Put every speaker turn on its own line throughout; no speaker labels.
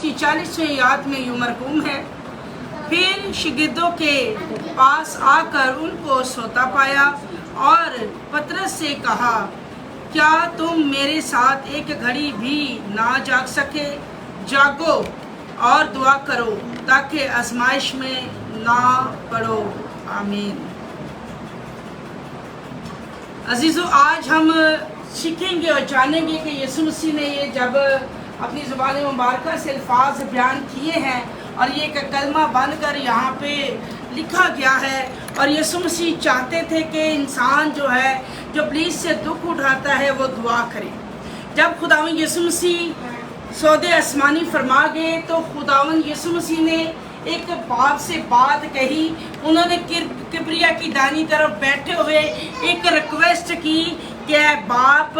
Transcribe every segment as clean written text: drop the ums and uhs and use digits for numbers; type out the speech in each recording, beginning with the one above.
की 40वीं याद में यूं मरहूम है। फिर शागिर्दों के पास आकर उनको सोता पाया और पतरस से कहा, क्या तुम मेरे साथ एक घड़ी भी ना जाग सके? जागो और दुआ करो ताकि आजमाइश में ना पड़ो। आमीन। अजीज़ों, आज हम सीखेंगे और जानेंगे कि यीशु मसीह ने ये जब अपनी ज़ुबान मुबारक से अल्फाज बयान किए हैं और ये एक कलमा बनकर यहाँ पे लिखा गया है, और यीशु मसीह चाहते थे कि इंसान जो है जो इब्लीस से दुख उठाता है वो दुआ करे। जब खुदावंद यीशु मसीह सौदे आसमानी फरमा गए तो खुदावंद यीशु मसीह ने एक बाप से बात कही। उन्होंने किबरिया की दानी तरफ बैठे हुए एक रिक्वेस्ट की कि बाप,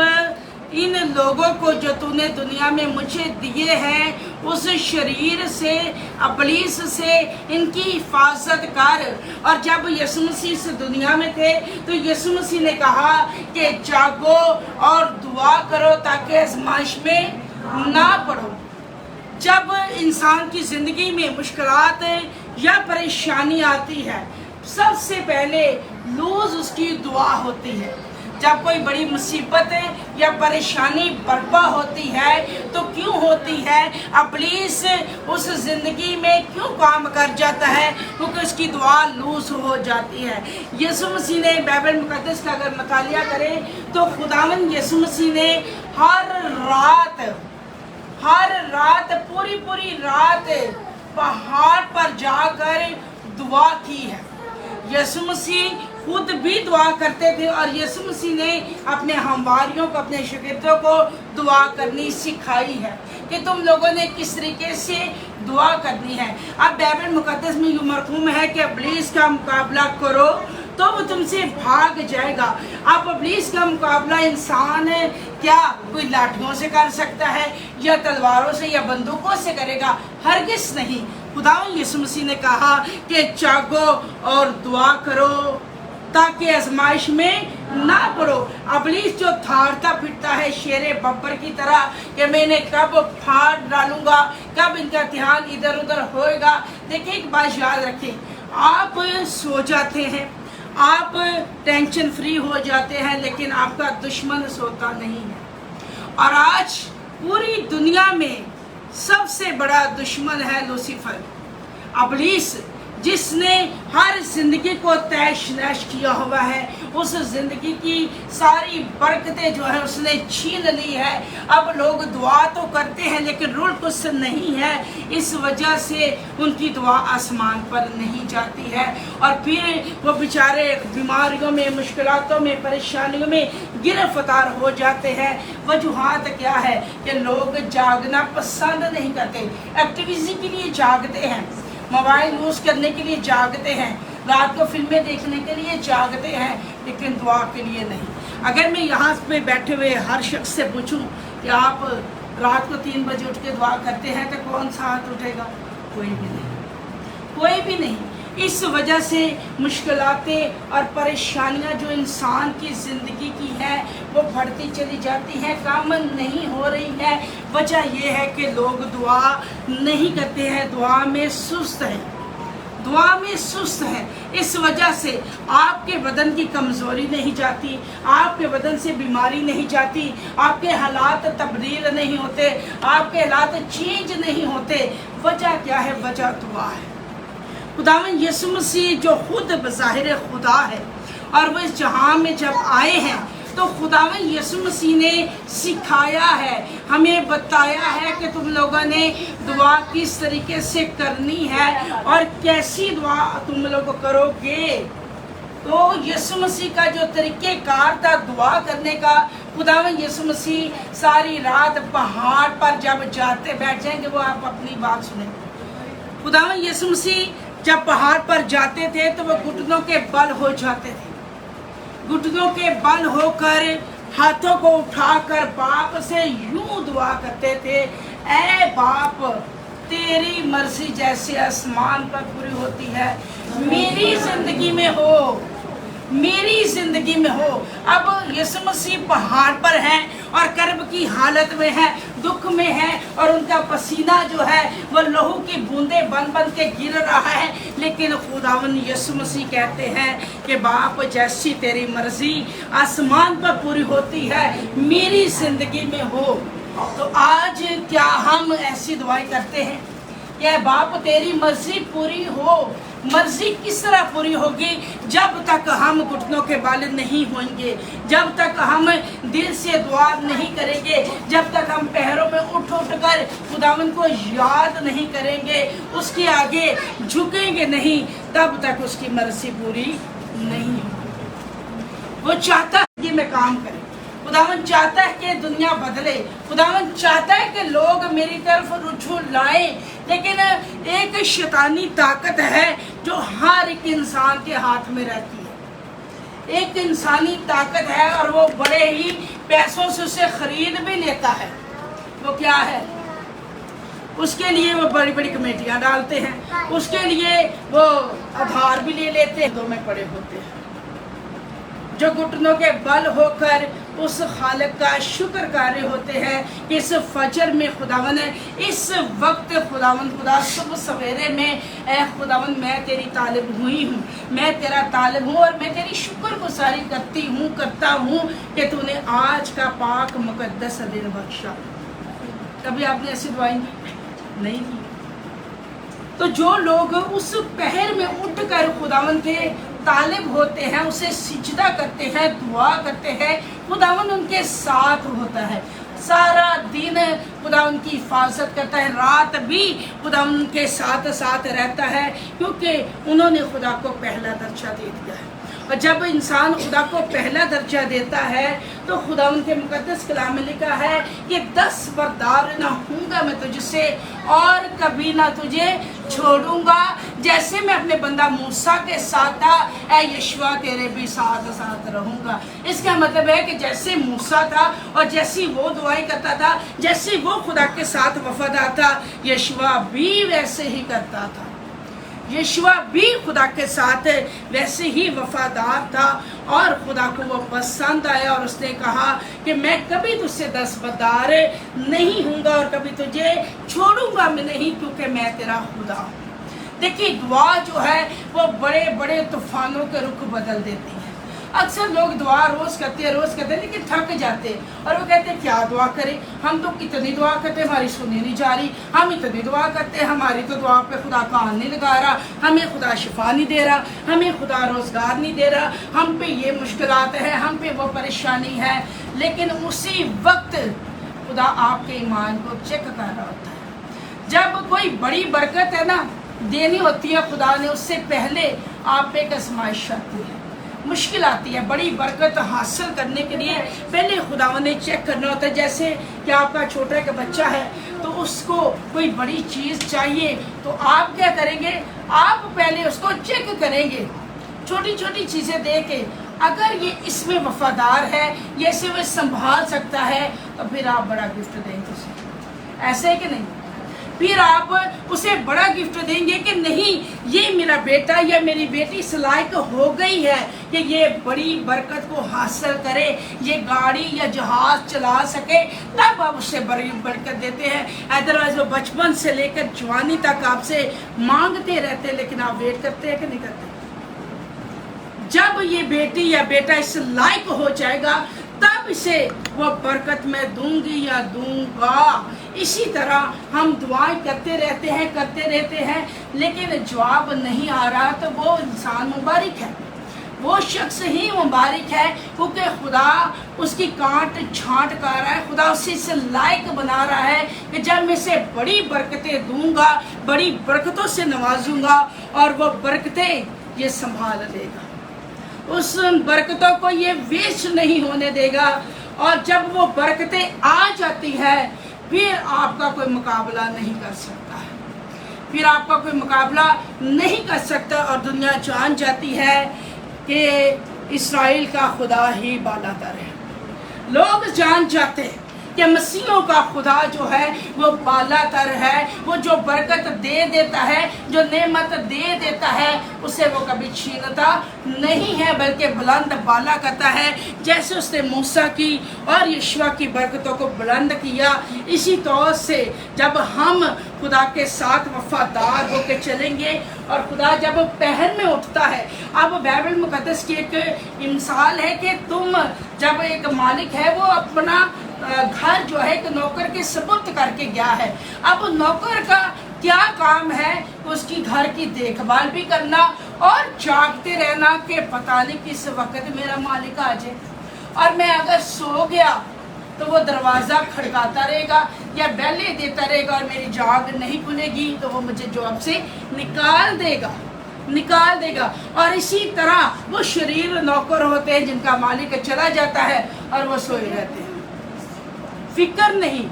इन लोगों को जो तूने दुनिया में मुझे दिए हैं उस शरीर से, इब्लीस से इनकी हिफाजत कर। और जब यीशु मसीह इस दुनिया में थे तो यीशु मसीह ने कहा कि जागो और दुआ करो ताकि आजमाइश में ना पड़ो। जब इंसान की ज़िंदगी में मुश्किलात या परेशानी आती है, सबसे पहले लूज उसकी दुआ होती है। जब कोई बड़ी मुसीबत या परेशानी बर्पा होती है तो क्यों होती है? इब्लीस उस ज़िंदगी में क्यों काम कर जाता है? क्योंकि उसकी दुआ लूज हो जाती है। यीशु मसीह ने बाइबल मुकद्दस का अगर मुतालिया करें तो खुदावंद यीशु मसीह ने हर रात पूरी रात पहाड़ पर जाकर दुआ की है। यीशु मसीह खुद भी दुआ करते थे और यीशु मसीह ने अपने हमवारियों को, अपने शागिर्दों को दुआ करनी सिखाई है कि तुम लोगों ने किस तरीके से दुआ करनी है। अब बाइबल मुकद्दस में यूं मरहूम है कि इब्लीस का मुकाबला करो तो वो तुमसे भाग जाएगा। अब इब्लीस का मुकाबला इंसान क्या कोई लाठियों से कर सकता है या तलवारों से या बंदूकों से करेगा? हरगिज़ नहीं। खुदावंद यीशु मसीह ने कहा कि जागो और दुआ करो ताकि आजमाइश में ना पड़ो। इब्लीस जो थारता फिरता है शेरे बब्बर की तरह कि मैं इन्हें कब फाड़ डालूंगा, कब इनका ध्यान इधर उधर होएगा। देखिए, एक बात याद रखें, आप सो जाते हैं, आप टेंशन फ्री हो जाते हैं, लेकिन आपका दुश्मन सोता नहीं है। और आज पूरी दुनिया में सबसे बड़ा दुश्मन है लूसीफर, इब्लीस, जिसने हर जिंदगी को तैश नैश किया हुआ है। उस जिंदगी की सारी बरकतें जो है उसने छीन ली है। अब लोग दुआ तो करते हैं लेकिन रूह कुछ नहीं है, इस वजह से उनकी दुआ आसमान पर नहीं जाती है और फिर वो बेचारे बीमारियों में, मुश्किलातों में, परेशानियों में गिरफ्तार हो जाते हैं। वजूहात क्या है कि लोग जागना पसंद नहीं करते, एक्टिविटी के लिए जागते हैं, मोबाइल यूज़ करने के लिए जागते हैं, रात को फिल्में देखने के लिए जागते हैं, लेकिन दुआ के लिए नहीं। अगर मैं यहाँ पे बैठे हुए हर शख्स से पूछूं कि आप रात को 3 बजे उठ के दुआ करते हैं तो कौन सा हाथ उठेगा? कोई भी नहीं, कोई भी नहीं। इस वजह से मुश्किलातें और परेशानियां जो इंसान की ज़िंदगी की है वो बढ़ती चली जाती हैं, कम नहीं हो रही है। वजह यह है कि लोग दुआ नहीं करते हैं, दुआ में सुस्त हैं, दुआ में सुस्त है। इस वजह से आपके बदन की कमज़ोरी नहीं जाती, आपके बदन से बीमारी नहीं जाती, आपके हालात तब्दील नहीं होते, आपके हालात चेंज नहीं होते। वजह क्या है? वजह दुआ है। खुदावंद यीशु मसीह जो खुद बज़ाहिर खुदा है और वो इस जहां में जब आए हैं तो खुदावंद यीशु मसीह ने सिखाया है, हमें बताया है कि तुम लोगों ने दुआ किस तरीके से करनी है और कैसी दुआ तुम लोग करोगे। तो यीशु मसीह का जो तरीक़ेकार था दुआ करने का, खुदावंद यीशु मसीह सारी रात पहाड़ पर जब जाते बैठ जाएंगे, वो आप अपनी बात सुने। खुदावंद यीशु मसीह जब पहाड़ पर जाते थे तो वो घुटनों के बल हो जाते थे, घुटनों के बल होकर हाथों को उठाकर बाप से यूं दुआ करते थे, ऐ बाप, तेरी मर्जी जैसे आसमान पर पूरी होती है मेरी जिंदगी में हो। मेरी जिंदगी में हो। अब यीशु मसीह पहाड़ पर हैं और कर्ब की हालत में है, दुख में है, और उनका पसीना जो है वो लहू की बूंदें बन बन के गिर रहा है, लेकिन खुदावन यीशु मसीह कहते हैं कि बाप जैसी तेरी मर्जी आसमान पर पूरी होती है मेरी जिंदगी में हो। तो आज क्या हम ऐसी दुआएं करते हैं कि बाप तेरी मर्जी पूरी हो? मर्जी किस तरह पूरी होगी? जब तक हम घुटनों के बाल नहीं होंगे, जब तक हम दिल से दुआ नहीं करेंगे, जब तक हम पैरों में उठ उठ कर खुदावन को याद नहीं करेंगे, उसके आगे झुकेंगे नहीं, तब तक उसकी मर्जी पूरी नहीं होगी। वो चाहता है कि मैं काम करें, खुदावन चाहता है कि दुनिया बदले, खुदावन चाहता है कि लोग मेरी तरफ रुझान लाएं, लेकिन एक शैतानी ताकत है जो हर एक इंसान के हाथ में रहती है। एक इंसानी ताकत है और वो बड़े ही पैसों से उसे खरीद भी लेता है। वो क्या है? उसके लिए वो बड़ी बड़ी कमेटियां डालते हैं, उसके लिए वो आधार भी ले लेते हैं, दो में पड़े होते हैं। जो घुटनों के बल होकर उस खालिक का शुक्र कार्य होते हैं। इस फजर में खुदावन है, इस वक्त खुदावन खुदा सुबह सवेरे में ए खुदावन मैं तेरी तालिब हुई हूँ, मैं तेरा तालिब हूँ और मैं तेरी शुक्रगुजारी करता हूँ कि तूने आज का पाक मुकद्दस दिन बख्शा। कभी आपने ऐसी दुआएं नहीं की? तो जो लोग उस पहर में उठकर खुदावन के तालिब होते हैं, उसे सिजदा करते हैं, दुआ करते हैं, खुदावन उनके साथ होता है। सारा दिन खुदावन की हिफाजत करता है, रात भी खुदावन उनके साथ साथ रहता है, क्योंकि उन्होंने खुदा को पहला दर्जा दे दिया है। और जब इंसान खुदा को पहला दर्जा देता है तो खुदा उनके मुकद्दस कलाम में लिखा है कि 10 बरदार ना हूँगा मैं तुझसे और कभी ना तुझे छोड़ूंगा। जैसे मैं अपने बंदा मूसा के साथ था, ऐ यशवा तेरे भी साथ साथ रहूंगा। इसका मतलब है कि जैसे मूसा था और जैसी वो दुआएं करता था, जैसे वो खुदा के साथ वफादार था, यशवा भी वैसे ही करता था। यशवा भी खुदा के साथ वैसे ही वफादार था और खुदा को वो पसंद आया और उसने कहा कि मैं कभी तुझसे दस्तबरदार नहीं हूँगा और कभी तुझे छोड़ूंगा मैं नहीं, क्योंकि मैं तेरा खुदा हूँ। देखिए, दुआ जो है वो बड़े बड़े तूफानों के रुख बदल देती है। अक्सर लोग दुआ रोज़ करते हैं लेकिन थक जाते हैं और वो कहते हैं क्या दुआ करें, हम तो कितनी दुआ करते हैं, हमारी सुनी नहीं जा रही, हम इतनी दुआ करते हैं, हमारी तो दुआ पे खुदा कान नहीं लगा रहा, हमें खुदा शिफा नहीं दे रहा, हमें खुदा रोज़गार नहीं दे रहा, हम पे ये मुश्किलात है, हम पे वो परेशानी है। लेकिन उसी वक्त खुदा आपके ईमान को चेक कर रहा होता है। जब कोई बड़ी बरकत है ना देनी होती है खुदा ने, उससे पहले आप पे एक आजमाइश आती है, मुश्किल आती है। बड़ी बरकत हासिल करने के लिए पहले खुदावन ने चेक करना होता है। जैसे कि आपका छोटा एक बच्चा है तो उसको कोई बड़ी चीज़ चाहिए तो आप क्या करेंगे, आप पहले उसको चेक करेंगे छोटी छोटी चीज़ें दे के, अगर ये इसमें वफादार है, ये इसे वो संभाल सकता है, तो फिर आप बड़ा गिफ्ट देंगे उसे। ऐसे है कि नहीं? फिर आप उसे बड़ा गिफ्ट देंगे कि नहीं, ये मेरा बेटा या मेरी बेटी इस लायक हो गई है कि ये बड़ी बरकत को हासिल करे, ये गाड़ी या जहाज चला सके, तब आप उससे बड़ी बरकत देते हैं। अदरवाइज वो बचपन से लेकर जवानी तक आपसे मांगते रहते हैं, लेकिन आप वेट करते हैं कि नहीं करते? जब ये बेटी या बेटा इस लायक हो जाएगा तब इसे वो बरकत मैं दूंगी या दूंगा। इसी तरह हम दुआएं करते रहते हैं लेकिन जवाब नहीं आ रहा, तो वो इंसान मुबारक है, वो शख्स ही मुबारक है, क्योंकि खुदा उसकी काट छांट कर रहा है, खुदा उसे इस लायक बना रहा है कि जब मैं इसे बड़ी बरकतें दूंगा, बड़ी बरकतों से नवाजूंगा और वो बरकतें ये संभाल लेगा, उस बरकतों को ये वेस्ट नहीं होने देगा। और जब वो बरकतें आ जाती है फिर आपका कोई मुकाबला नहीं कर सकता है, फिर आपका कोई मुकाबला नहीं कर सकता। और दुनिया जान जाती है कि इस्राएल का खुदा ही बालातर है। लोग जान जाते हैं कि मसीहों का खुदा जो है वो बालातर है, वो जो बरकत दे देता है, जो नेमत दे देता है, उसे वो कभी छीनता नहीं है बल्कि बुलंद बाला करता है। जैसे उसने मूसा की और यशवा की बरकतों को बुलंद किया, इसी तौर से जब हम खुदा के साथ वफादार होकर चलेंगे और खुदा जब पहर में उठता है। अब बाइबल मुकद्दस की एक मिसाल है कि तुम जब एक मालिक है वो अपना घर जो है एक नौकर के सुपुर्द करके गया है। अब नौकर का क्या काम है? उसकी घर की देखभाल भी करना और जागते रहना कि पता नहीं किस वक्त मेरा मालिक आ जाए, और मैं अगर सो गया तो वो दरवाज़ा खड़काता रहेगा या बैले देता रहेगा और मेरी जाग नहीं खुलेगी तो वो मुझे जॉब से निकाल देगा। और इसी तरह वो शरीर नौकर होते हैं जिनका मालिक चला जाता है और वो सोए रहते हैं, फिक्र नहीं।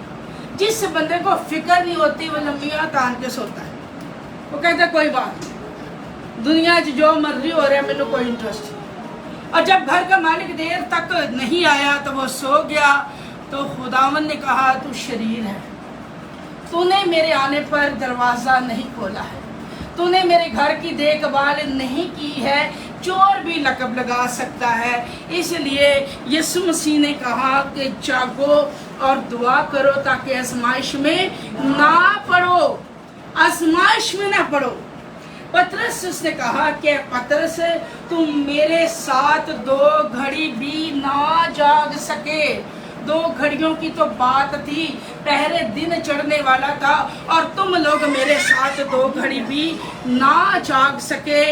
जिस बंदे को फिक्र नहीं होती वो लंबियाँ तान के सोता है, वो कहता है कोई बात नहीं, दुनिया जो मर्जी हो रहा है मैंने कोई इंटरेस्ट नहीं। और जब घर का मालिक देर तक नहीं आया तो वो सो गया। तो खुदावन ने कहा तू शरीर है, तूने मेरे आने पर दरवाज़ा नहीं खोला है, तूने मेरे घर की देखभाल नहीं की है, चोर भी लकब लगा सकता है। इसलिए यीशु मसीह ने कहा कि जागो और दुआ करो ताकि आजमाइश में ना पड़ो। पतरस उसने कहा कि पतरस तुम मेरे साथ 2 घड़ी भी ना जाग सके। 2 घड़ियों की तो बात थी, पहले दिन चढ़ने वाला था और तुम लोग मेरे साथ 2 घड़ी भी ना जाग सके।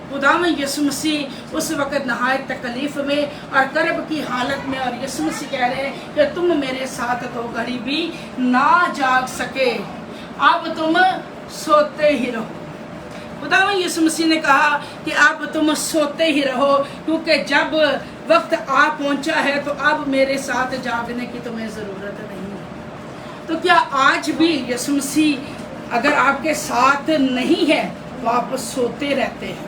खुदावंद यीशु मसीह उस वक़्त नहायत तकलीफ में और कर्ब की हालत में, और यीशु मसीह कह रहे हैं कि तुम मेरे साथ 2 घड़ी भी ना जाग सके, अब तुम सोते ही रहो। खुदावंद यीशु मसीह ने कहा कि अब तुम सोते ही रहो, क्योंकि जब वक्त आ पहुंचा है तो अब मेरे साथ जागने की तुम्हें ज़रूरत नहीं है। तो क्या आज भी यीशु मसीह अगर आपके साथ नहीं है तो आप सोते रहते हैं?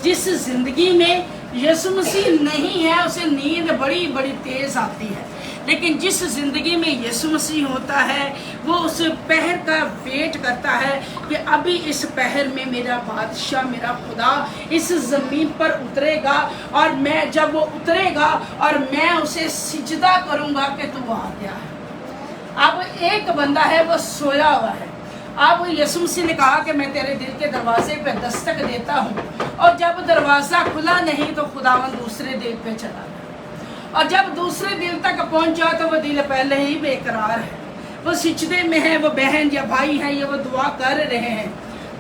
जिस जिंदगी में यीशु मसीह नहीं है उसे नींद बड़ी बड़ी तेज आती है, लेकिन जिस जिंदगी में यीशु मसीह होता है वो उस पहर का वेट करता है कि अभी इस पहर में मेरा बादशाह, मेरा खुदा इस ज़मीन पर उतरेगा, और मैं जब वो उतरेगा और मैं उसे सिजदा करूँगा कि तू आ गया है। अब एक बंदा है वो सोया हुआ है। अब यीशु मसीह ने कहा कि मैं तेरे दिल के दरवाजे पे दस्तक देता हूँ, और जब दरवाज़ा खुला नहीं तो खुदावंद दूसरे दिल पे चला गया, और जब दूसरे दिल तक पहुँचा तो वो दिल पहले ही बेकरार है, वो सिजदे में है, वो बहन या भाई हैं, ये वो दुआ कर रहे हैं।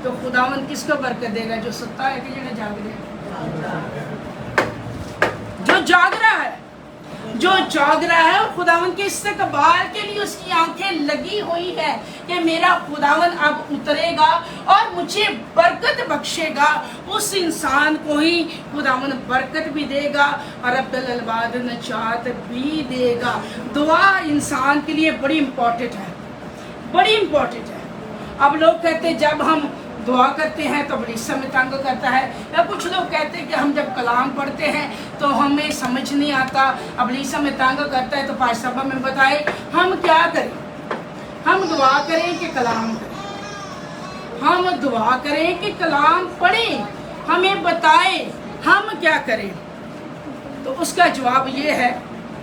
तो खुदावंद किसको बरकत देगा? जो सुता है कि जो जाग रहा है? जो जाग रहा है, जो जाग रहा है, और खुदावंद के इस्तकबाल के लिए उसकी आंखें लगी हुई है कि मेरा खुदावंद अब उतरेगा और मुझे बरकत बख्शेगा। उस इंसान को ही खुदावंद बरकत भी देगा और अब्दुल अलबाद नजात भी देगा। दुआ इंसान के लिए बड़ी इम्पोर्टेंट है, बड़ी इम्पोर्टेंट है। अब लोग कहते हैं जब हम दुआ करते हैं तो बड़ी समय तंग करता है, या कुछ लोग कहते हैं कि हम जब कलाम पढ़ते हैं तो हमें समझ नहीं आता, अब बड़ी समय तंग करता है। तो पास साहब हमें बताए हम क्या करें? हम दुआ करें कि कलाम करें? हम दुआ करें कि कलाम पढ़ें? हमें बताए हम क्या करें? तो उसका जवाब ये है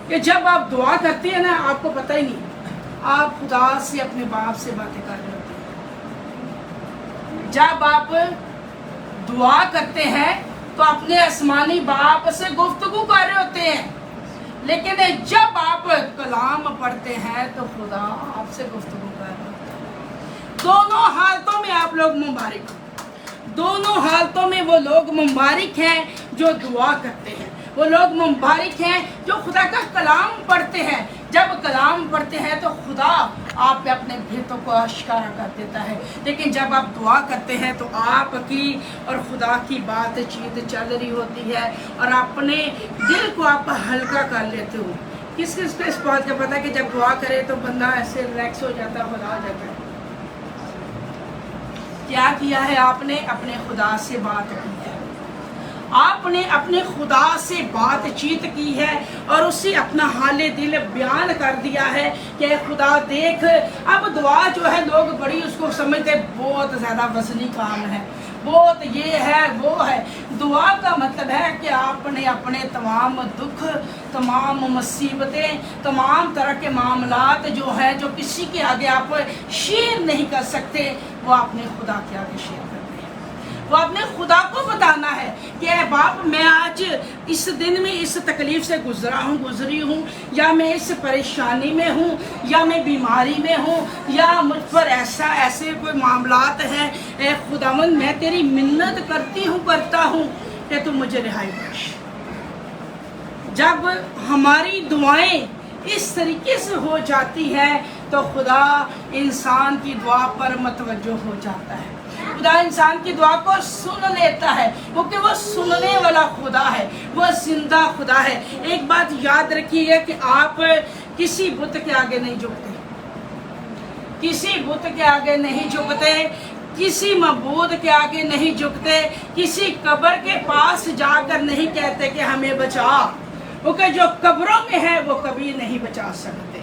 कि जब आप दुआ करते हैं ना, आपको पता ही नहीं, आप खुदा से, अपने बाप से बातें कर रहे होते हैं। जब आप दुआ करते हैं तो अपने आसमानी बाप से गुफ्तगू कर रहे होते हैं, लेकिन जब आप कलाम पढ़ते हैं तो खुदा आपसे गुफ्तगू कर रहे होते हैं। दोनों हालतों में आप लोग मुबारक हो। दोनों हालतों में वो लोग मुबारक हैं जो दुआ करते हैं, वो लोग मुबारक हैं जो खुदा का कलाम पढ़ते हैं। जब कलाम पढ़ते हैं तो खुदा आप पे अपने भेदों को आश्कारा कर देता है, लेकिन जब आप दुआ करते हैं तो आपकी और खुदा की बातचीत चल रही होती है और अपने दिल को आप हल्का कर लेते हो। किस किस को इस बात का पता है कि जब दुआ करे तो बंदा ऐसे रिलैक्स हो जाता है, खुदा जाता है? क्या किया है आपने? अपने खुदा से बात की है। آپ نے اپنے خدا سے بات چیت کی ہے اور اسے اپنا حال دل بیان کر دیا ہے کہ خدا دیکھ، اب دعا جو ہے لوگ بڑی اس کو سمجھتے بہت زیادہ وزنی کام ہے، بہت یہ ہے وہ ہے۔ دعا کا مطلب ہے کہ آپ نے اپنے تمام دکھ، تمام مصیبتیں، تمام طرح کے معاملات جو ہیں جو کسی کے آگے آپ شیئر نہیں کر سکتے، وہ اپنے خدا کے آگے شیئر کرتے ہیں۔ وہ اپنے خدا کو بتانا ہے کہ اے باپ، میں آج اس دن میں اس تکلیف سے گزری ہوں، یا میں اس پریشانی میں ہوں، یا میں بیماری میں ہوں، یا مجھ پر ایسے کوئی معاملات ہیں، اے خداوند میں تیری منت کرتا ہوں کہ تو مجھے رہائی بخش۔ جب ہماری دعائیں اس طریقے سے ہو جاتی ہیں تو خدا انسان کی دعا پر متوجہ ہو جاتا ہے، خدا انسان کی دعا کو سن لیتا ہے، کیونکہ وہ سننے والا خدا ہے، وہ زندہ خدا ہے۔ ایک بات یاد رکھیے کہ آپ کسی بت کے آگے نہیں جھکتے، کسی بت کے آگے نہیں جھکتے، کسی معبود کے آگے نہیں جھکتے، کسی قبر کے پاس جا کر نہیں کہتے کہ ہمیں بچا، کیونکہ جو قبروں میں ہے وہ کبھی نہیں بچا سکتے۔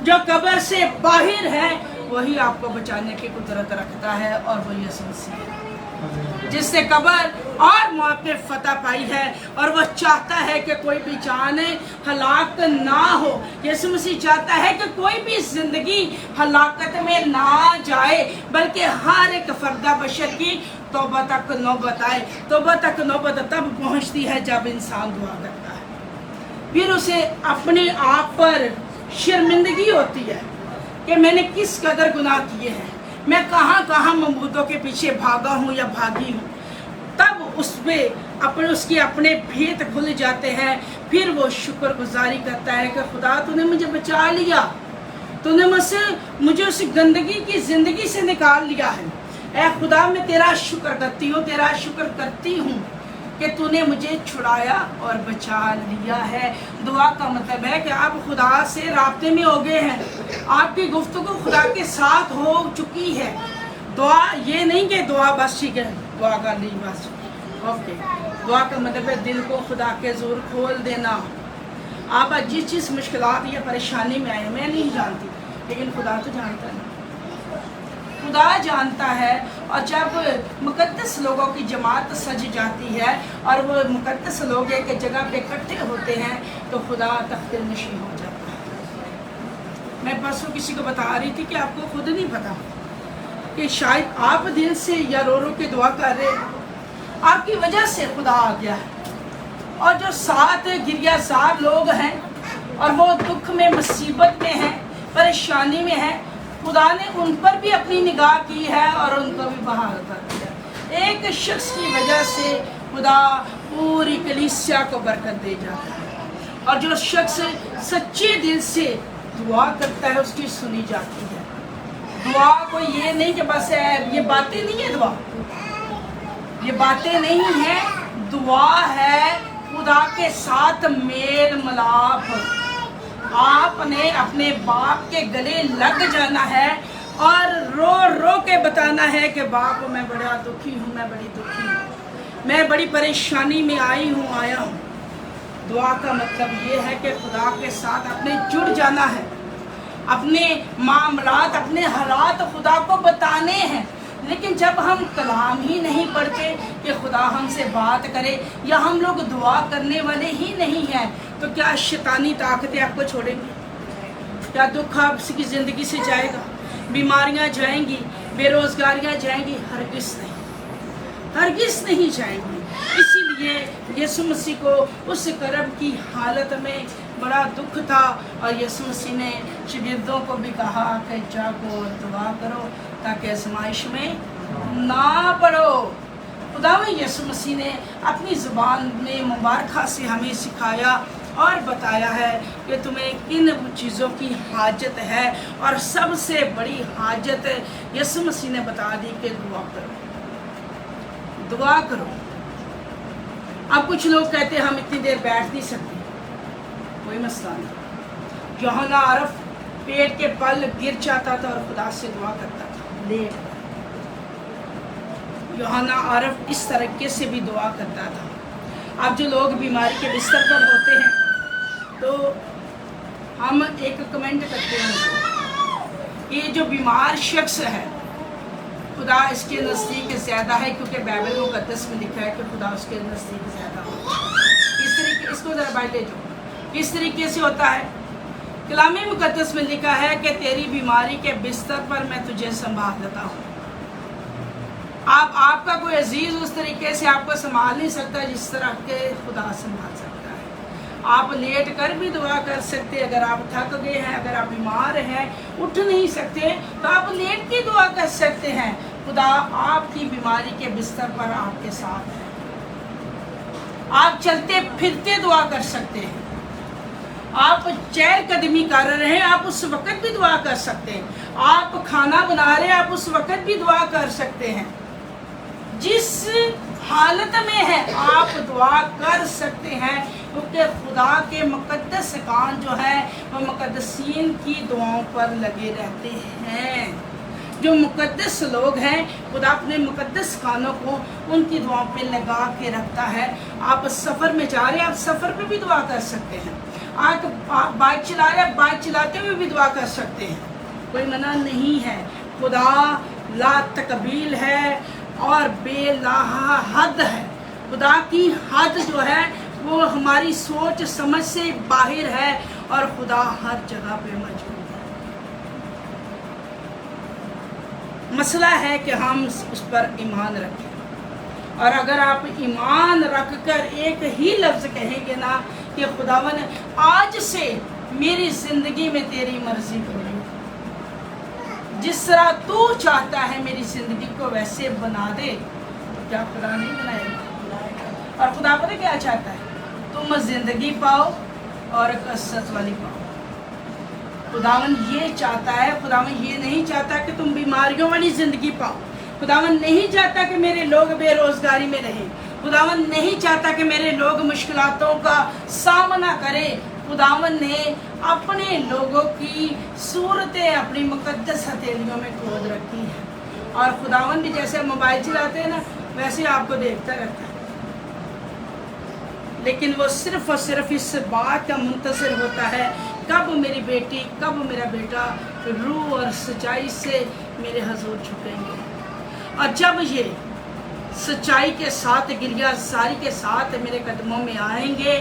جو قبر سے باہر ہے وہی آپ کو بچانے کی قدرت رکھتا ہے، اور وہ یسوع مسیح ہے، جس سے قبر اور موت پہ فتح پائی ہے، اور وہ چاہتا ہے کہ کوئی بھی جان ہلاک نہ ہو۔ یسوع مسیح چاہتا ہے کہ کوئی بھی زندگی ہلاکت میں نہ جائے، بلکہ ہر ایک فردہ بشر کی توبہ تک نوبت آئے۔ توبہ تک نوبت تب پہنچتی ہے جب انسان دعا کرتا ہے، پھر اسے اپنے آپ پر شرمندگی ہوتی ہے کہ میں نے کس قدر گناہ کیے ہیں، میں کہاں کہاں معبودوں کے پیچھے بھاگا ہوں یا بھاگی ہوں۔ تب اس پہ اس کے اپنے بھید کھل جاتے ہیں، پھر وہ شکر گزاری کرتا ہے کہ خدا تو نے مجھے بچا لیا، تو نے مجھے اس گندگی کی زندگی سے نکال لیا ہے۔ اے خدا، میں تیرا شکر کرتی ہوں، تیرا شکر کرتی ہوں کہ تو نے مجھے چھڑایا اور بچا لیا ہے۔ دعا کا مطلب ہے کہ آپ خدا سے رابطے میں ہو گئے ہیں، آپ کی گفتگو خدا کے ساتھ ہو چکی ہے۔ دعا یہ نہیں کہ دعا بس ٹھیک ہے، دعا کر لی بس اوکے۔ دعا کا مطلب ہے دل کو خدا کے حضور کھول دینا۔ آپ جس چیز مشکلات یا پریشانی میں آئے، میں نہیں جانتی، لیکن خدا تو جانتا ہے، خدا جانتا ہے۔ اور جب مقدس لوگوں کی جماعت سج جاتی ہے اور وہ مقدس لوگ ایک جگہ پہ اکٹھے ہوتے ہیں تو خدا تخت نشین ہو جاتا ہے۔ میں پرسوں کسی کو بتا رہی تھی کہ آپ کو خود نہیں پتا کہ شاید آپ دل سے یا رو رو کے دعا کر رہے، آپ کی وجہ سے خدا آ گیا ہے، اور جو ساتھ گریہ زار لوگ ہیں اور وہ دکھ میں، مصیبت میں ہیں، پریشانی میں ہیں، خدا نے ان پر بھی اپنی نگاہ کی ہے اور ان کو بھی بحال کر دیا۔ ایک شخص کی وجہ سے خدا پوری کلیسیا کو برکت دے جاتا ہے، اور جو شخص سچے دل سے دعا کرتا ہے اس کی سنی جاتی ہے۔ دعا کوئی یہ نہیں کہ بس یہ باتیں نہیں ہیں، دعا یہ باتیں نہیں ہیں، دعا ہے خدا کے ساتھ میل ملاپ۔ آپ نے اپنے باپ کے گلے لگ جانا ہے اور رو رو کے بتانا ہے کہ باپ میں بڑا دکھی ہوں، میں بڑی دکھی ہوں، میں بڑی پریشانی میں آیا ہوں۔ دعا کا مطلب یہ ہے کہ خدا کے ساتھ اپنے جڑ جانا ہے، اپنے معاملات، اپنے حالات خدا کو بتانے ہیں۔ لیکن جب ہم کلام ہی نہیں پڑھتے کہ خدا ہم سے بات کرے، یا ہم لوگ دعا کرنے والے ہی نہیں ہیں، تو کیا شیطانی طاقتیں آپ کو چھوڑیں گی؟ کیا دکھ آپ کی زندگی سے جائے گا؟ بیماریاں جائیں گی؟ بے روزگاریاں جائیں گی؟ ہرگز نہیں، ہرگز نہیں جائیں گی۔ اسی لیے یسوع مسیح کو اس کرب کی حالت میں بڑا دکھ تھا، اور یسوع مسیح نے شاگردوں کو بھی کہا کہ جاگو اور دعا کرو تاکہ آزمائش میں نہ پڑو۔ خداوند یسوع مسیح نے اپنی زبان میں مبارکہ سے ہمیں سکھایا اور بتایا ہے کہ تمہیں کن چیزوں کی حاجت ہے، اور سب سے بڑی حاجت یسوع مسیح نے بتا دی کہ دعا کرو، دعا کرو۔ اب کچھ لوگ کہتے ہیں ہم اتنی دیر بیٹھ نہیں سکتے، کوئی مسئلہ نہیں۔ یوحنا عرف پیٹ کے پل گر جاتا تھا اور خدا سے دعا کرتا تھا، لیٹ۔ یوحنا عرف اس طریقے سے بھی دعا کرتا تھا۔ अब जो लोग बीमारी के बिस्तर पर होते हैं तो हम एक कमेंट करते हैं, ये जो बीमार शख्स है खुदा इसके नज़दीक ज़्यादा है, क्योंकि बाइबल मुक़द्दस में लिखा है कि खुदा उसके नज़दीक ज़्यादा होता है। इस तरीके, इसको ज़रा बाइट ले जाओ, इस तरीके से होता है। कलामी मुक़द्दस में लिखा है कि तेरी बीमारी के बिस्तर पर मैं तुझे संभाल लेता हूँ। आपका कोई अजीज़ उस तरीके से आपको संभाल नहीं सकता जिस तरह के खुदा संभाल सकता है। आप लेट कर भी दुआ कर सकते, अगर आप थक गए हैं, अगर आप बीमार हैं, उठ नहीं सकते तो आप लेट के दुआ कर सकते हैं। खुदा आपकी बीमारी के बिस्तर पर आपके साथ है। आप चलते फिरते दुआ कर सकते हैं, आप चहलकदमी कर रहे हैं, आप उस वक़्त भी दुआ कर सकते हैं। आप खाना बना रहे हैं, आप उस वक़्त भी दुआ कर सकते हैं। जिस हालत में है आप दुआ कर सकते हैं, क्योंकि खुदा के मुक़द्दस कान जो है वो मुक़द्दसीन की दुआओं पर लगे रहते हैं। जो मुक़द्दस लोग हैं खुदा अपने मुक़द्दस कानों को उनकी दुआओं पे लगा के रखता है। आप सफ़र में जा रहे हैं, आप सफ़र पे भी दुआ कर सकते हैं। आप बाइक चला रहे हैं, बाइक चलाते हुए भी दुआ कर सकते हैं, कोई मना नहीं है। खुदा ला तकबील है और बेलाहा हद है। खुदा की हद जो है वो हमारी सोच समझ से बाहर है और खुदा हर जगह पे मौजूद है। मसला है कि हम उस पर ईमान रखें, और अगर आप ईमान रख कर एक ही लफ्ज़ कहेंगे ना कि खुदावन आज से मेरी ज़िंदगी में तेरी मर्ज़ी करो, जिस तरह तू चाहता है मेरी ज़िंदगी को वैसे बना दे, तो क्या खुदा नहीं बनाएगा? और खुदा पता क्या चाहता है? तुम ज़िंदगी पाओ और कसरत वाली पाओ। खुदावन ये चाहता है। खुदावन ये नहीं चाहता कि तुम बीमारियों वाली ज़िंदगी पाओ। खुदावन नहीं चाहता कि मेरे लोग बेरोज़गारी में रहें। खुदावन नहीं चाहता कि मेरे लोग मुश्किलातों का सामना करें। खुदावन ने अपने लोगों की सूरतें अपनी मुक़द्दस हथेलियों में खोद रखी हैं, और खुदावन भी जैसे मोबाइल चलाते हैं ना वैसे आपको देखता रहता है, लेकिन वो सिर्फ़ और सिर्फ इस बात का मुंतज़िर होता है कब मेरी बेटी, कब मेरा बेटा रूह और सच्चाई से मेरे हजूर झुकेंगे। और जब ये सच्चाई के साथ, गिरियाज़ारी के साथ मेरे कदमों में आएंगे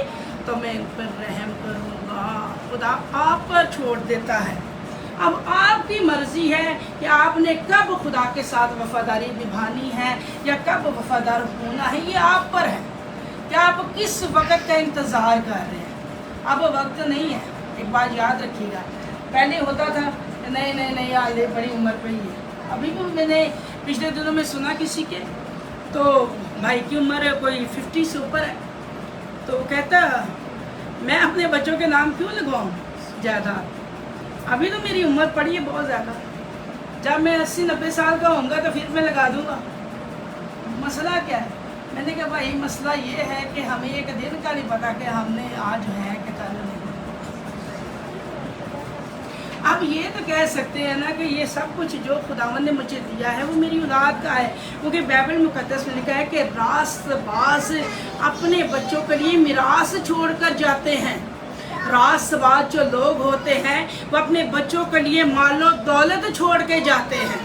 तो मैं इन पर रहम करूँगा। खुदा आप पर छोड़ देता है। अब आपकी मर्ज़ी है कि आपने कब खुदा के साथ वफ़ादारी निभानी है या कब वफ़ादार होना है, ये आप पर है कि आप किस वक़्त का इंतज़ार कर रहे हैं। अब वक्त नहीं है। एक बात याद रखिएगा, पहले होता था नहीं आले बड़ी उम्र पे ही है। अभी भी मैंने पिछले दिनों में सुना किसी के, तो भाई की उम्र कोई 50 से ऊपर है, तो वो कहता मैं अपने बच्चों के नाम क्यों लगवाऊँ ज़्यादा, अभी तो मेरी उम्र पड़ी है बहुत ज़्यादा, जब मैं 80-90 साल का होऊंगा तो फिर मैं लगा दूँगा। मसला क्या है? मैंने कहा भाई मसला ये है कि हमें एक दिन का नहीं पता कि हमने आज है कि कल नहीं। अब ये तो कह सकते हैं ना कि ये सब कुछ जो खुदावन ने मुझे दिया है वो मेरी औलाद का है, क्योंकि बाइबल मुक़द्दस में लिखा है कि रास्तबाज अपने बच्चों के लिए मिरास छोड़ कर जाते हैं। रास्तबाज जो लोग होते हैं वो अपने बच्चों के लिए मालो दौलत छोड़ के जाते हैं,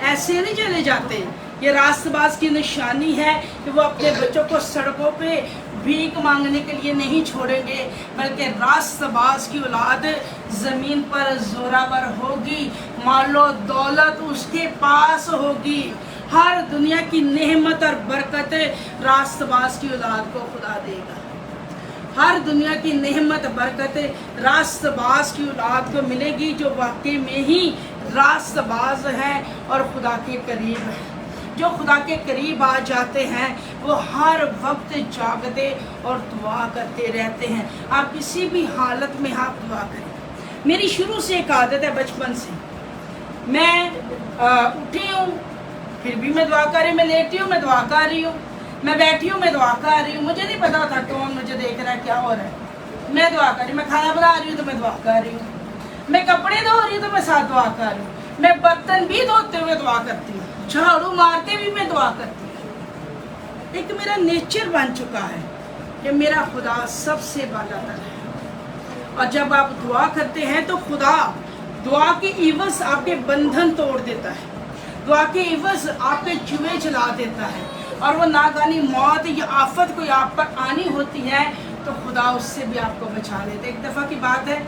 ऐसे नहीं चले जाते। ये रास्तबाज की निशानी है कि वो अपने बच्चों को सड़कों पे भीख मांगने के लिए नहीं छोड़ेंगे, बल्कि रास्तबाज की औलाद ज़मीन पर जोरावर होगी, मालो दौलत उसके पास होगी। हर दुनिया की नेमत और बरकत रास्तबाज की औलाद को खुदा देगा। हर दुनिया की नेमत बरकत रास्तबाज की औलाद को मिलेगी जो वाकई में ही रास्तबाज है और खुदा के करीब है। जो खुदा के करीब आ जाते हैं वो हर वक्त जागते और दुआ करते रहते हैं। आप किसी भी हालत में आप दुआ करें। मेरी शुरू से एक आदत है, बचपन से मैं उठी हूँ फिर भी मैं दुआ कर रही हूँ, मैं लेटी हूँ मैं दुआ कर रही हूँ, मैं बैठी हूँ मैं दुआ कर रही हूँ। मुझे नहीं पता था कौन मुझे देख रहा है क्या हो रहा है, मैं दुआ कर रही हूँ। मैं खाना बना रही हूँ तो मैं दुआ कर रही हूँ, मैं कपड़े धो रही हूँ तो मैं साथ दुआ कर रही हूँ, मैं बर्तन भी धोते हुए दुआ करती हूँ, झाड़ू मारते भी मैं दुआ करती हूँ। एक मेरा नेचर बन चुका है کہ میرا خدا سب سے بالا تر ہے، اور جب آپ دعا کرتے ہیں تو خدا دعا کے عوض آپ کے بندھن توڑ دیتا ہے، دعا کے عوض آپ کے جوئے جلا دیتا ہے، اور وہ ناگانی موت یا آفت کوئی آپ پر آنی ہوتی ہے تو خدا اس سے بھی آپ کو بچا لیتا ہے۔ ایک دفعہ کی بات ہے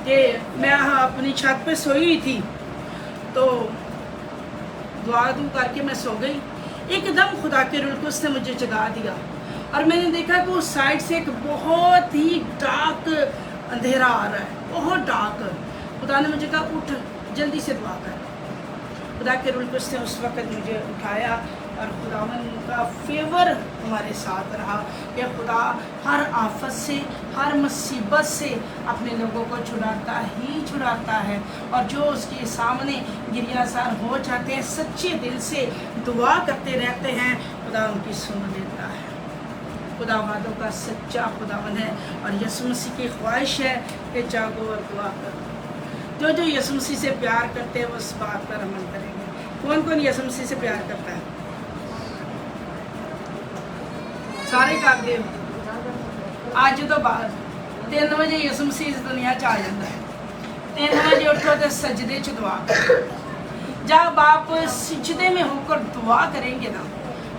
کہ میں اپنی چھت پہ سوئی تھی، تو دعا کر کے میں سو گئی، ایک دم خدا کے روح کو اس نے مجھے جگا دیا، اور میں نے دیکھا کہ اس سائڈ سے ایک بہت ہی ڈارک اندھیرا آ رہا ہے، بہت ڈارک۔ خدا نے مجھے کہا اٹھ جلدی سے دعا کر۔ خدا کے روح کو اس نے اس وقت مجھے اٹھایا، اور خداوند کا فیور ہمارے ساتھ رہا کہ خدا ہر آفت سے، ہر مصیبت سے اپنے لوگوں کو چھڑاتا ہی چھڑاتا ہے، اور جو اس کے سامنے گریہ زار ہو جاتے ہیں، سچے دل سے دعا کرتے رہتے ہیں، خدا ان کی سن لیتا ہے۔ خدا وعدوں کا سچا خداوند ہے، اور یسوع مسیح کی خواہش ہے کہ جاگو اور دعا کرو۔ جو یسوع مسیح سے پیار کرتے ہیں وہ اس بات پر عمل کریں گے۔ کون کون یسوع مسیح سے پیار کرتا ہے؟ سارے کر دے۔ آج تو بعد 3 بجے یسوع مسیح اس دنیا چ آ جاتا ہے، 3 بجے اٹھو تو سجدے چ دعا کرو۔ جب آپ سجدے میں ہو کر دعا کریں گے نا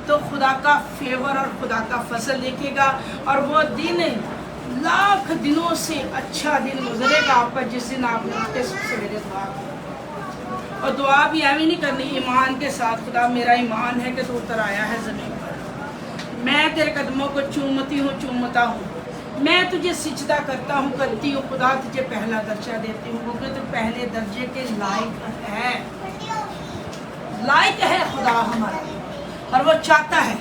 تو خدا کا فیور اور خدا کا فضل دیکھے گا، اور وہ دن لاکھ دنوں سے اچھا دن گزرے گا آپ کا جس دن آپ نے اٹھ کے سویرے دعا کرو۔ اور دعا بھی ایویں نہیں کرنی ایمان کے ساتھ، خدا میرا ایمان ہے کہ تو اتر آیا ہے زمین پر، میں تیرے قدموں کو چومتی ہوں، چومتا ہوں، میں تجھے سجدہ کرتا ہوں، کرتی ہوں، خدا تجھے پہلا درجہ دیتی ہوں، کیونکہ تو پہلے درجے کے لائق ہے، لائق ہے خدا ہمارا، اور وہ چاہتا ہے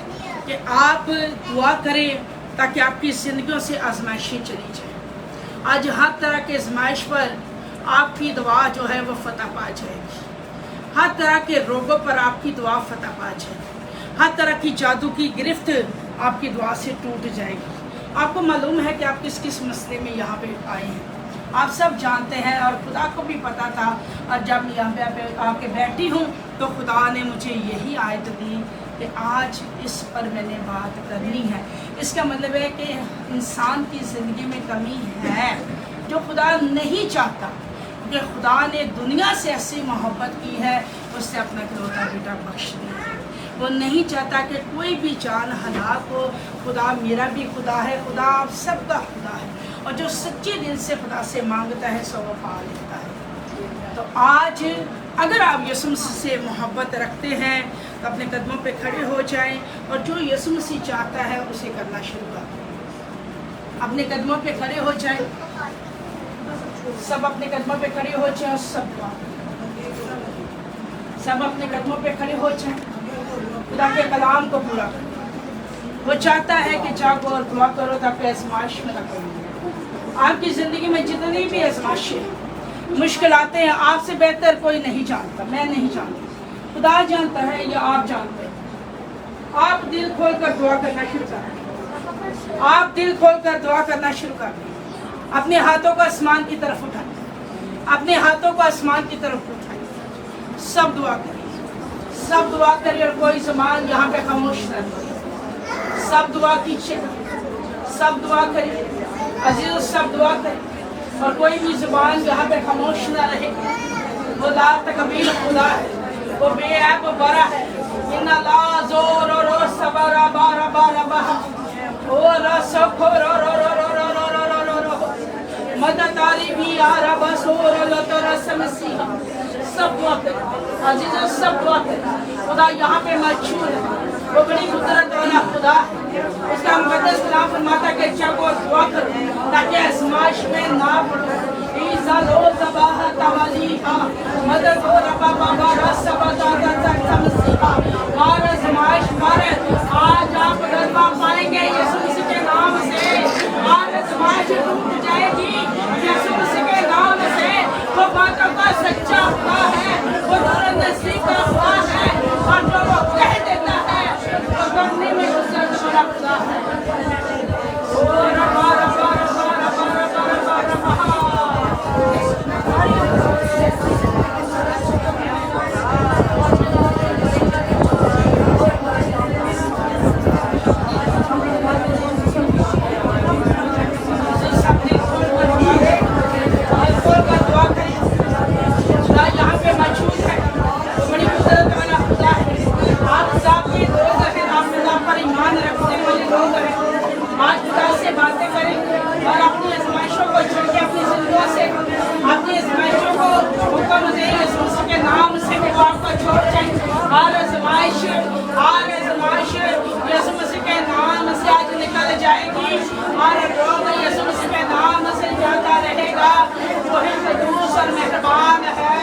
کہ آپ دعا کریں تاکہ آپ کی زندگیوں سے آزمائشیں چلی جائیں۔ آج ہر طرح کے آزمائش پر آپ کی دعا جو ہے وہ فتح پا جائے گی، ہر طرح کے روگوں پر آپ کی دعا فتح پا جائے گی، ہر طرح کی جادو کی گرفت آپ کی دعا سے ٹوٹ جائے گی۔ آپ کو معلوم ہے کہ آپ کس کس مسئلے میں یہاں پہ آئے ہیں، آپ سب جانتے ہیں، اور خدا کو بھی پتا تھا، اور جب یہاں پہ آ کے بیٹھی ہوں تو خدا نے مجھے یہی آیت دی کہ آج اس پر میں نے بات کرنی ہے۔ اس کا مطلب ہے کہ انسان کی زندگی میں کمی ہے جو خدا نہیں چاہتا، کہ خدا نے دنیا سے ایسی محبت کی ہے، اس سے اپنا اکلوتا بیٹا بخش دیا ہے۔ وہ نہیں چاہتا کہ کوئی بھی جان ہلاک ہو۔ خدا میرا بھی خدا ہے، خدا آپ سب کا خدا ہے، اور جو سچے دل سے خدا سے مانگتا ہے سو وہ پا لیتا ہے۔ تو آج اگر آپ یسوع مسیح سے محبت رکھتے ہیں تو اپنے قدموں پہ کھڑے ہو جائیں، اور جو یسوع مسیح چاہتا ہے اسے کرنا شروع کر دیں۔ اپنے قدموں پہ کھڑے ہو جائیں، سب اپنے قدموں پہ کھڑے ہو جائیں، سب اپنے قدموں پہ کھڑے ہو جائیں، خدا کے کلام کو پورا کریں۔ وہ چاہتا ہے کہ جاگو اور دعا کرو تاکہ آزمائش میں نہ پڑو۔ آپ کی زندگی میں جتنی بھی آزمائشیں، مشکلاتیں ہیں، آپ سے بہتر کوئی نہیں جانتا، میں نہیں جانتا، خدا جانتا ہے یا آپ جانتے ہیں۔ آپ دل کھول کر دعا کرنا شروع کریں، آپ دل کھول کر دعا کرنا شروع کر دیں۔ اپنے ہاتھوں کو آسمان کی طرف اٹھائیں، اپنے ہاتھوں کو آسمان کی طرف اٹھائیں، سب دعا کریں، سب دعا کریے، اور کوئی زبان یہاں پہ خاموش نہ رہے، سب دعا کیجیے، سب دعا کریے عزیزو، سب دعا کریں، اور کوئی بھی زبان یہاں پہ خاموش نہ رہے۔ وہ لا تکبیر خدا ہے، وہ بے عیب برا ہے، ان لا زور رو صبر بارا بارا بہا او رسکھو رو رو رو رو رو رو رو رو رو رو مدد آلی بھی آرہ بسور اللہ تو رسم سیحا۔ سب دعا کریں عزیزو، سب دعا کریں، خدا یہاں پہ مشہور ہے، وہ بڑی قدرت والا خدا ہے۔ اس کا مقدس کلام فرماتا کہ جب وہ دعا کرو تاکہ آزمائش میں نہ پڑو۔ ایزا لو تباہ توالیہا مدد ہو ربا بابا رسا بدا دا تمسیحا۔ مار آزمائش مارے، آج آپ غلبہ پائیں گے یسوع مسیح کے نام سے، آج آزمائش ٹوٹ جائے گی یسوع مسیح کے نام سے۔ وہ باتوں کا سچا خدا ہے، وہ نور نصیب کا خدا ہے، اور جو وہ کہہ دیتا ہے وہ کرنے میں حسن والا خدا ہے۔ او ربا ربا ربا ربا ربا ربا ربا۔ हर आजमाइश यीशु मसीह के नाम से आज निकल जाएगी। हर रोग यीशु मसीह के नाम से जाता रहेगा। वही कदूस और मेहरबान है।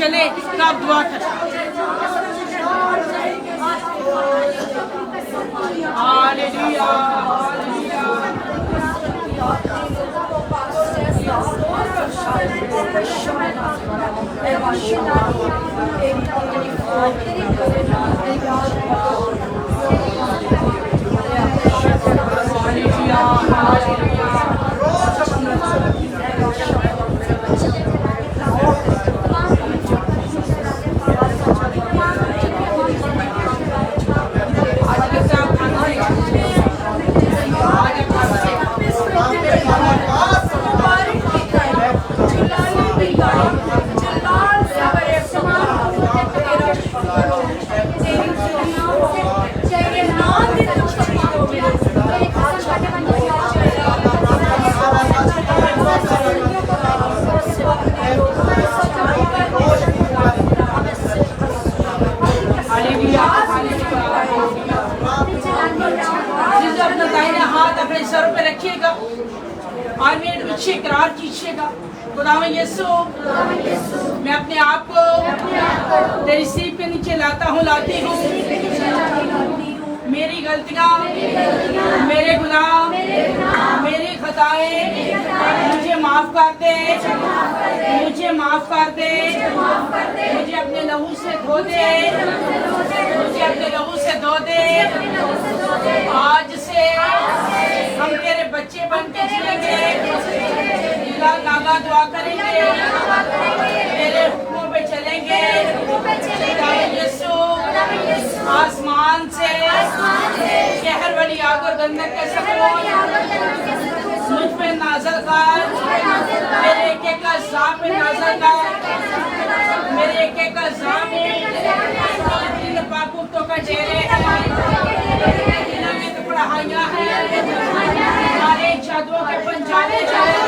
चले तो आप दुआ करें। हालेलुया, अपना दाहिना हाथ अपने सर पे रखिएगा और मेरे पीछे इकरार कीजिएगा, खुदावंद यीशु मैं अपने आप को तेरी सीट के नीचे लाता हूँ, लाती हूँ। मेरी गलतियाँ, मेरे गुनाह, मेरी खताएं मुझे माफ कर दे, मुझे माफ कर दे, मुझे अपने लहू से धो दे, मुझे अपने लहू से धो दे। आज से हम तेरे बच्चे बन के जिएंगे, नागा दुआ करेंगे, तेरे हुक्मों पे चलेंगे। यीशु आसमान से शहर वाली आग और गंधक के सकून मुझ पे नाज़िल कर, मेरे एक एक अज़ाब पे नाज़िल कर, मेरे एक एक अज़ाब में इन पापों का डेरे हैं, इनमें तो पढ़ाइयाँ हैं, हमारे जादुओं के पंजाबे चले,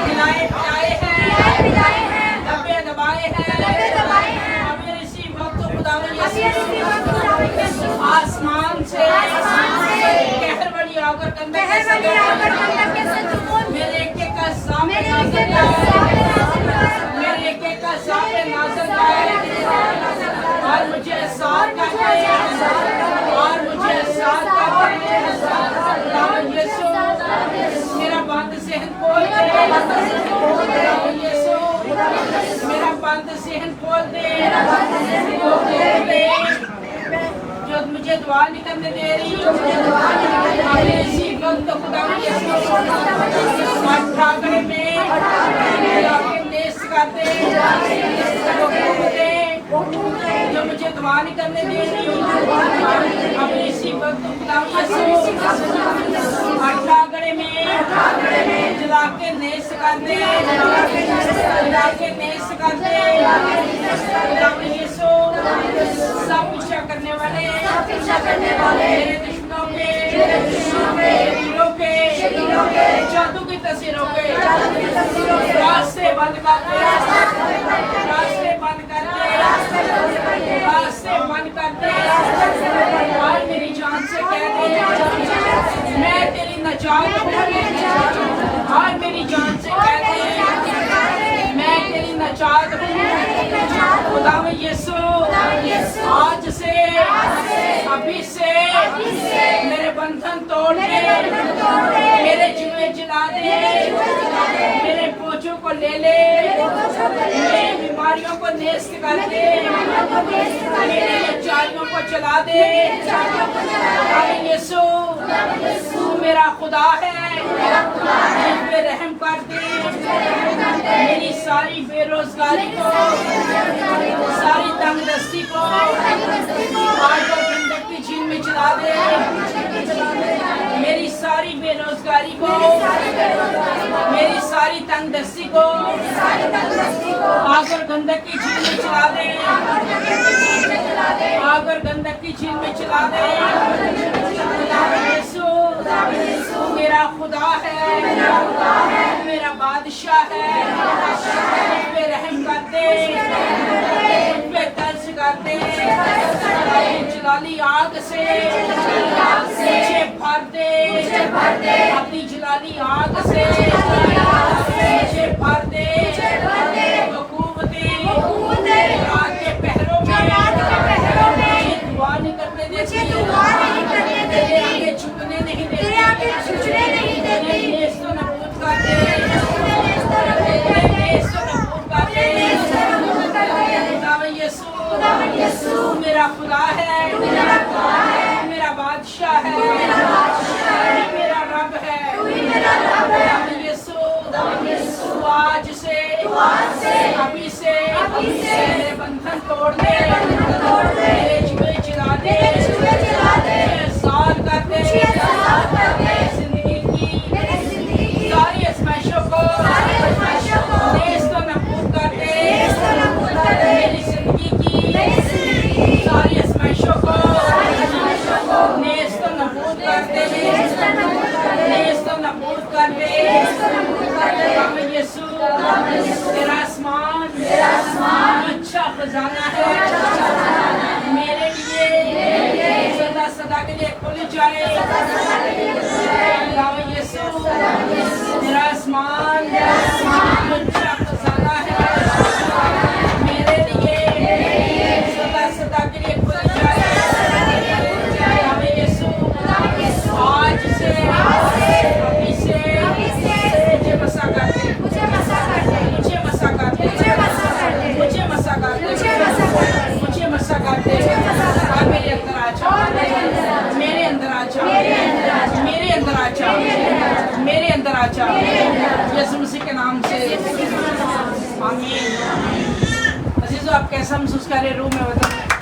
खिलाए पिलाए हैं, दबे दबाए हैं। अभी इसी वक्त खुदावंद यीशु आसमान से कहर वाली आग और गंधक के सकून मेरे एक एक अज़ाब पे नाज़िल कर, मेरे एक एक अज़ाब पे नाज़िल कर और मुझे साथ कर दे, और मुझे साथ कर दे। खुदावंद यीशु मेरा बंद ज़हन खोल दे, खुदावंद यीशु मेरा बंद ज़हन खोल दे, जो मुझे दुआ नहीं करने दे रही, अभी इसी वक्त खुदावंद यीशु ठाकरे में नेस कर दे, जो मुझे दुआ नहीं करने दे रही, अभी इसी वक्त खुदावंद यीशु ठाकरे में जला के नेस कर दे, जला के नेस कर दे। खुदावंद यीशु सब पीछा करने वाले मेरे दुश्मनों के, शरीरों के, जादू की तस्वीरों के रास्ते बंद कर दे, रास्ते बंद कर दे, रास्ते बंद कर दे। और मेरी जान से कह दे मैं तेरी नजात हूँ, और मेरी जान से कह दे मैं तेरी नजात हूँ। खुदावंद यीशु आज से अभी से मेरे बंधन तोड़ दे, मेरे जुए जला दे, मेरे बोझों को ले ले, मेरी बीमारियों को नेस्त कर दे, मेरे लाचारियों को चला दे। यीशु तू मेरा खुदा है, मुझ पे रहम कर दे, मेरी सारी बेरोजगारी को, सारी तंगदस्ती को आग और गंधक की झील में चला दे, मेरी सारी बेरोजगारी को, मेरी सारी तंगदस्ती को आग और गंधक की झील में चला दे, आग और गंधक की झील में चला दे। यीशु मेरा खुदा है, मेरा बादशाह है, मुझ पे रहम कर दे, मुझ पे तरस कर दे, जलाली आग से मुझे भर दे, अपनी जलाली आग से मुझे भर दे, तू मेरा खुदा है, तू मेरा बादशाह है, तू मेरा रब है, यीशु आज से अभी से मेरे बंधन तोड़ दे, मेरे जुए चला दे, आजाद कर दे, जिंदगी की सारी आजमाइशों को नेस्त और नाबूद कर दे, मेरी जिंदगी की सारी आजमाइशों को नेस्त और नाबूद कर दे, नेस्त और नाबूद कर दे। यीशु तेरा आसमान अच्छा खजाना है, मेरे लिए सदा सदा के लिए खुल जाए। यीशु तेरा आसमान अच्छा खजाना है, मेरे लिए सदा सदा के लिए खुल जाए। यीशु आज से अभी से मुझे मसा कर दे, मुझे मसा कर दे, मुझे मसा कर दे, मुझे मसा कर दे, मुझे मसा कर दे। और मेरे अंदर आ जा, मेरे अंदर आ जा, मेरे अंदर आ जा, मेरे अंदर आ जा, यीशु मसीह के नाम से आमीन। अजीजों, आप कैसा महसूस कर रहे रूह में बता।